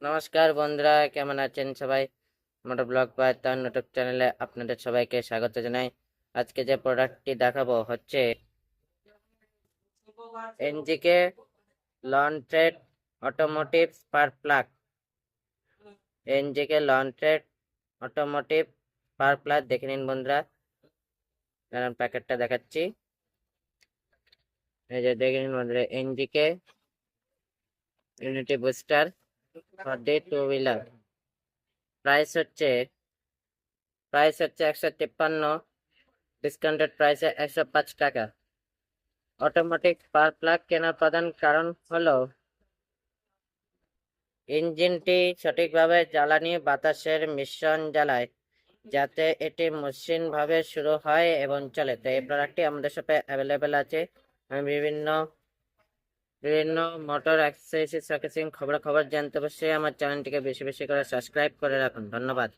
নমস্কার বন্ধুরা, কেমন আছেন সবাই? মোটর ব্লগ বা তার নাটক চ্যানেলে আপনাদের সবাইকে স্বাগত জানাই। আজকে যে প্রোডাক্টটি দেখাবো হচ্ছে এনজিকে লন্ড্রেড automotive spark plug. এনজিকে লন্ড্রেড automotive spark plug দেখে নিন বন্ধুরা। প্যাকেটটা দেখাচ্ছি, এই যে দেখে নিন বন্ধুরা, NGK unity booster for the two wheeler. Price হচ্ছে 153, ডিসকাউন্টেড প্রাইসে 105 টাকা। অটোমেটিক স্পার্ক প্লাগ কেনার প্রধান কারণ হলো ইঞ্জিনটি সঠিকভাবে জ্বালানি বাতাসের মিশ্রণ জ্বালায়, যাতে এটি মসৃণভাবে শুরু হয় এবং চলে। তো এই প্রোডাক্টটি আমাদের সাথে অ্যাভেলেবেল আছে। আমি বিভিন্ন বিভিন্ন মোটর অ্যাক্সেসরিজ সার্ভিসিং খবর জানতে অবশ্যই আমার চ্যানেলটিকে বেশি বেশি করে সাবস্ক্রাইব করে রাখুন। ধন্যবাদ।